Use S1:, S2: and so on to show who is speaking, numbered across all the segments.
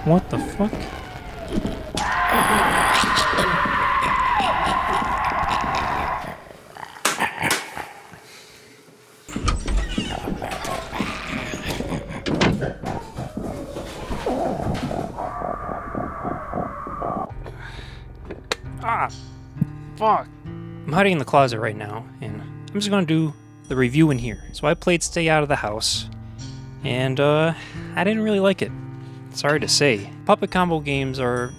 S1: What the fuck? Ah, fuck. I'm hiding in the closet right now, and I'm just gonna do the review in here. So I played Stay Out of the House, and I didn't really like it. Sorry to say. Puppet combo games are...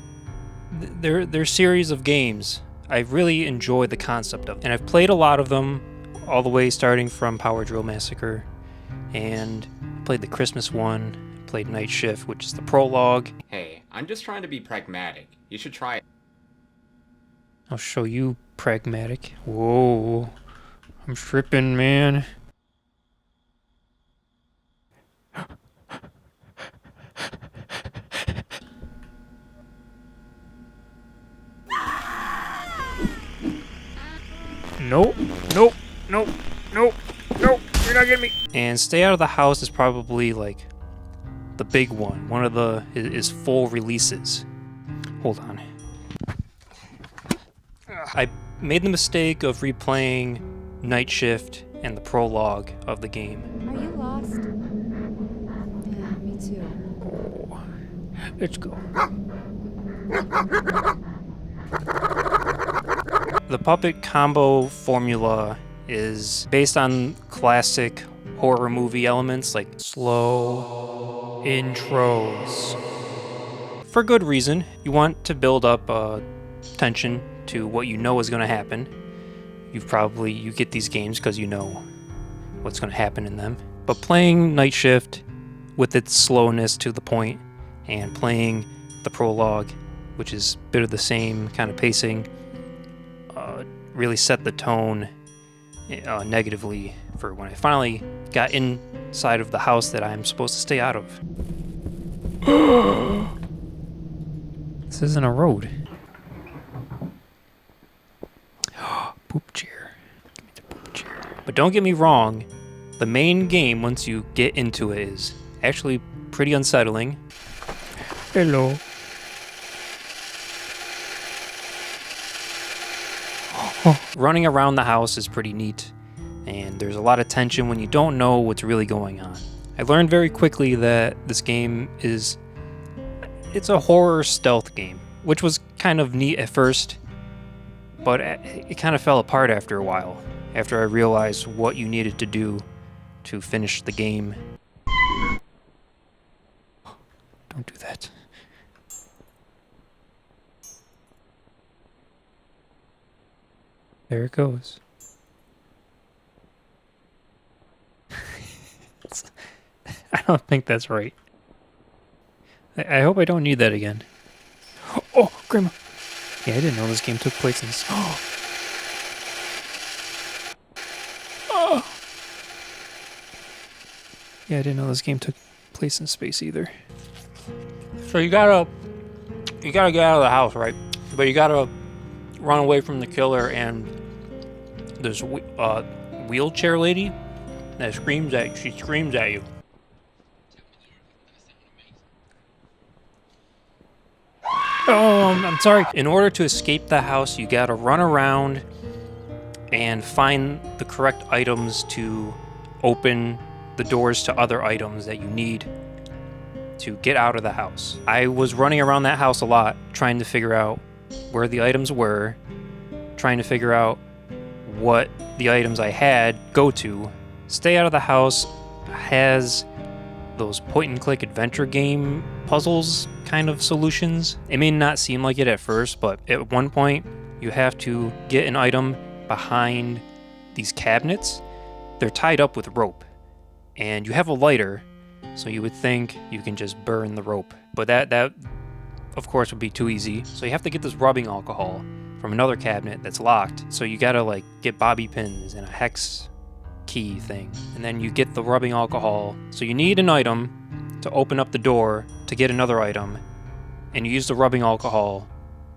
S1: They're series of games I really enjoy the concept of. And I've played a lot of them, all the way starting from Power Drill Massacre, and played the Christmas one, played Night Shift, which is the prologue.
S2: Hey, I'm just trying to be pragmatic. You should try it.
S1: I'll show you pragmatic. Whoa, I'm tripping, man. Nope, nope, nope, nope, nope, you're not getting me. And Stay Out of the House is probably like the big one of the his full releases. Hold on. I made the mistake of replaying Night Shift and the prologue of the game.
S3: Are you lost? Yeah, me too.
S1: Oh, let's go. The puppet combo formula is based on classic horror movie elements like slow intros. For good reason. You want to build up tension to what you know is going to happen. You get these games because you know what's going to happen in them. But playing Night Shift with its slowness to the point, and playing the prologue, which is a bit of the same kind of pacing, really set the tone negatively for when I finally got inside of the house that I'm supposed to stay out of. This isn't a road. Poop chair. Give me the poop chair. But don't get me wrong, the main game, once you get into it, is actually pretty unsettling. Hello. Running around the house is pretty neat, and there's a lot of tension when you don't know what's really going on. I learned very quickly that this game it's a horror stealth game, which was kind of neat at first, but it kind of fell apart after a while, after I realized what you needed to do to finish the game. Don't do that. There it goes. I don't think that's right. I hope I don't need that again. Oh, Grandma! Yeah, I didn't know this game took place in... Oh! Yeah, I didn't know this game took place in space either. So you gotta you gotta get out of the house, right? But you gotta run away from the killer and this wheelchair lady that screams at you. Oh, I'm sorry. In order to escape the house, you gotta run around and find the correct items to open the doors to other items that you need to get out of the house. I was running around that house a lot, trying to figure out where the items were, trying to figure out what the items I had go to. Stay Out of the House has those point-and-click adventure game puzzles kind of solutions. It may not seem like it at first, but at one point you have to get an item behind these cabinets. They're tied up with rope, and you have a lighter, so you would think you can just burn the rope. But that of course would be too easy. So you have to get this rubbing alcohol from another cabinet that's locked. So you gotta like get bobby pins and a hex key thing, and then you get the rubbing alcohol. So you need an item to open up the door to get another item, and you use the rubbing alcohol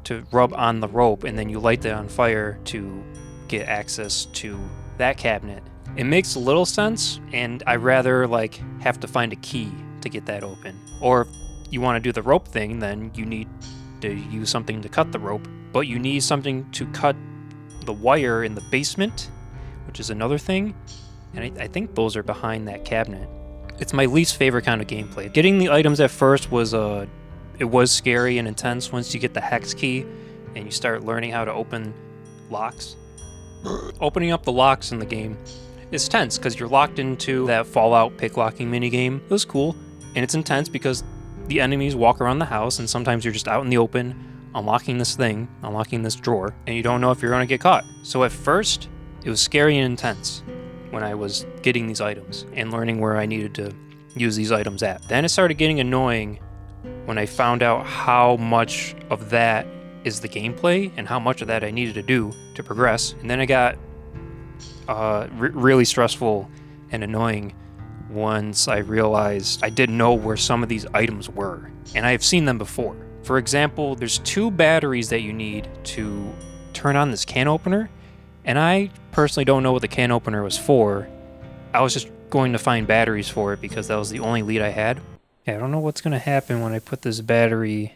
S1: to rub on the rope, and then you light that on fire to get access to that cabinet. It makes a little sense, and I rather like have to find a key to get that open. Or if you want to do the rope thing, then you need to use something to cut the rope, but you need something to cut the wire in the basement, which is another thing, and I think those are behind that cabinet. It's my least favorite kind of gameplay. Getting the items at first was it was scary and intense once you get the hex key and you start learning how to open locks. Opening up the locks in the game is tense because you're locked into that Fallout pick-locking minigame. It was cool, and it's intense because the enemies walk around the house, and sometimes you're just out in the open, unlocking this thing, unlocking this drawer, and you don't know if you're going to get caught. So at first, it was scary and intense when I was getting these items and learning where I needed to use these items at. Then it started getting annoying when I found out how much of that is the gameplay and how much of that I needed to do to progress. And then it got really stressful and annoying once I realized I didn't know where some of these items were, and I have seen them before. For example, there's 2 batteries that you need to turn on this can opener, and I personally don't know what the can opener was for. I was just going to find batteries for it because that was the only lead I had. Yeah, I don't know what's going to happen when I put this battery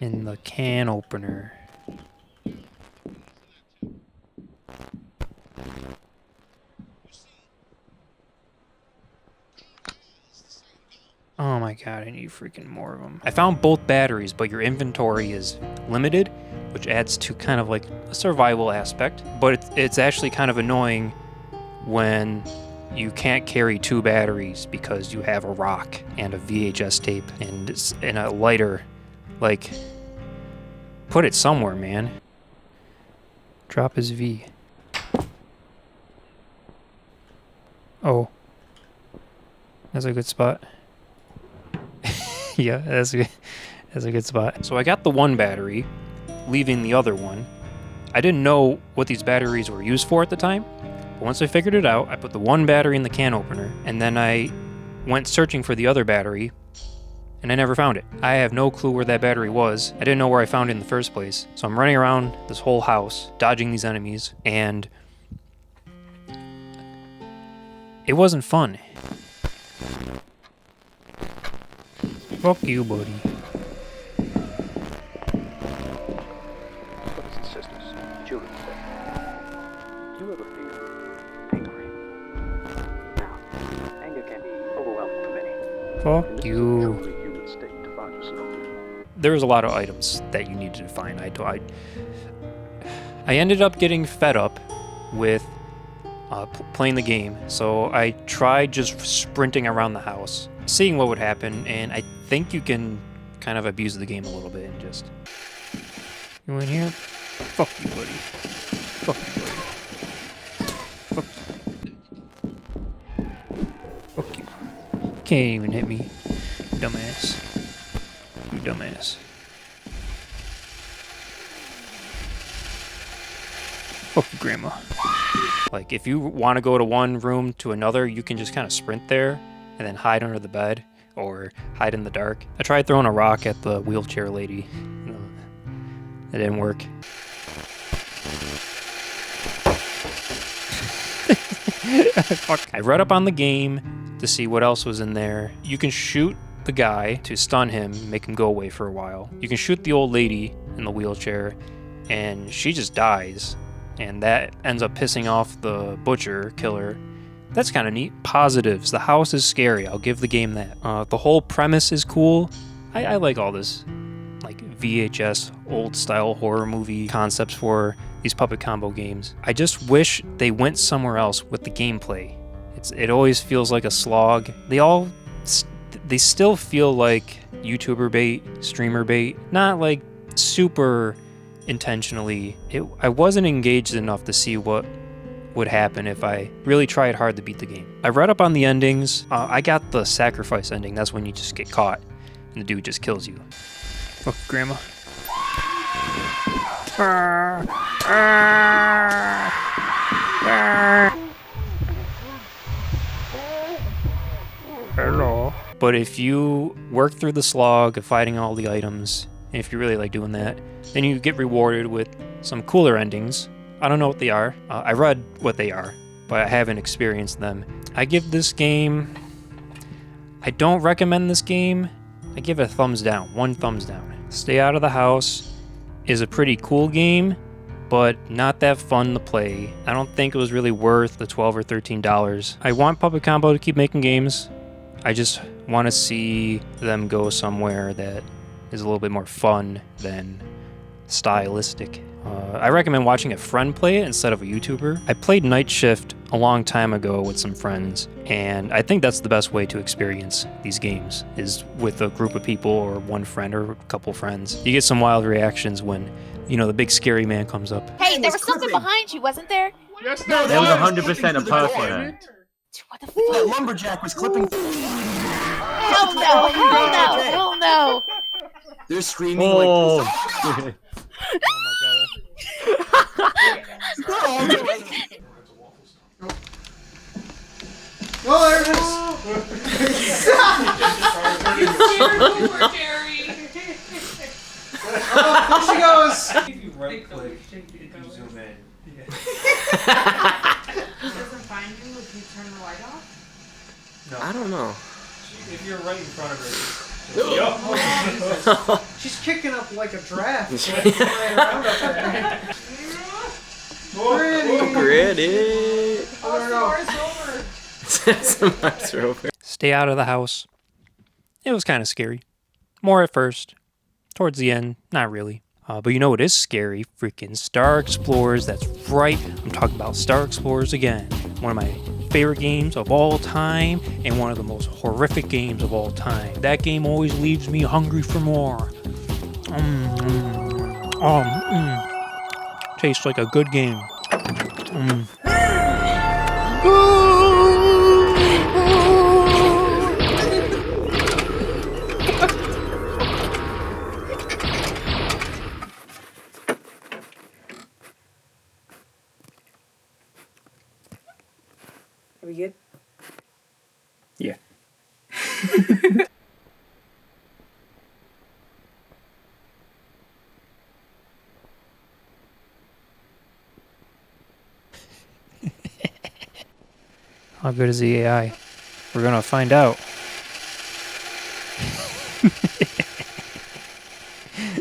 S1: in the can opener. Oh my god, I need freaking more of them. I found both batteries, but your inventory is limited, which adds to kind of like a survival aspect. But it's actually kind of annoying when you can't carry 2 batteries because you have a rock and a VHS tape and a lighter. Like, put it somewhere, man. Drop his V. Oh. That's a good spot. Yeah, that's a good spot. So I got the one battery, leaving the other one. I didn't know what these batteries were used for at the time, but once I figured it out, I put the one battery in the can opener, and then I went searching for the other battery, and I never found it. I have no clue where that battery was. I didn't know where I found it in the first place. So I'm running around this whole house, dodging these enemies, and it wasn't fun. Fuck you, buddy.
S4: Brothers and sisters, children of faith, do you ever feel angry? Now, anger can be overwhelming for many.
S1: Fuck you.
S4: Truly human state to find yourself.
S1: There was a lot of items that you needed to find. I ended up getting fed up with playing the game, so I tried just sprinting around the house, seeing what would happen, and I think you can kind of abuse the game a little bit and just... You in here? Fuck you, buddy. Fuck you, buddy. Fuck you. Can't even hit me. Dumbass. You dumbass. Fuck you, Grandma. Like, if you want to go to one room to another, you can just kind of sprint there and then hide under the bed. or hide in the dark. I tried throwing a rock at the wheelchair lady. No, it didn't work. Fuck. I read up on the game to see what else was in there. You can shoot the guy to stun him, make him go away for a while. You can shoot the old lady in the wheelchair, and she just dies. And that ends up pissing off the butcher killer. That's kind of neat. Positives. The house is scary. I'll give the game that. The whole premise is cool. I like all this like VHS old style horror movie concepts for these puppet combo games. I just wish they went somewhere else with the gameplay. It always feels like a slog. They still feel like YouTuber bait, streamer bait, not like super intentionally. I wasn't engaged enough to see what would happen if I really tried hard to beat the game. I read up on the endings. I got the sacrifice ending. That's when you just get caught and the dude just kills you. Oh, Grandma. Hello. But if you work through the slog of fighting all the items, and if you really like doing that, then you get rewarded with some cooler endings. I don't know what they are. I read what they are, but I haven't experienced them. I give this game... I don't recommend this game. I give it a thumbs down. 1 thumbs down. Stay Out of the House is a pretty cool game, but not that fun to play. I don't think it was really worth the $12 or $13. I want Puppet Combo to keep making games. I just want to see them go somewhere that is a little bit more fun than stylistic. I recommend watching a friend play it instead of a YouTuber. I played Night Shift a long time ago with some friends, and I think that's the best way to experience these games, is with a group of people or one friend or a couple friends. You get some wild reactions when, you know, the big scary man comes up.
S5: Hey, there was something behind you, wasn't there?
S6: Yes,
S7: No,
S6: there
S7: was
S6: was
S7: 100% a person.
S5: What the
S7: That
S5: fuck?
S7: lumberjack was clipping.
S5: Hell no, hell no, hell no.
S7: They're screaming
S6: Oh.
S7: like.
S8: Oh, there it is! Oh, there she goes!
S1: If you right click, you can zoom in.
S9: It doesn't find you if you turn the light off?
S1: No.
S6: I don't know.
S1: If you're right in front of her.
S8: She's kicking up like a giraffe. Right around up there.
S6: Gritty.
S8: Oh, there we go.
S6: Mars Rover.
S1: Stay Out of the House. It was kind of scary. More at first. Towards the end, not really. But you know what is scary? Freaking Star Explorers. That's right. I'm talking about Star Explorers again. One of my favorite games of all time, and one of the most horrific games of all time. That game always leaves me hungry for more. Tastes like a good game.
S9: Are we good?
S1: Yeah. How good is the AI? We're gonna find out.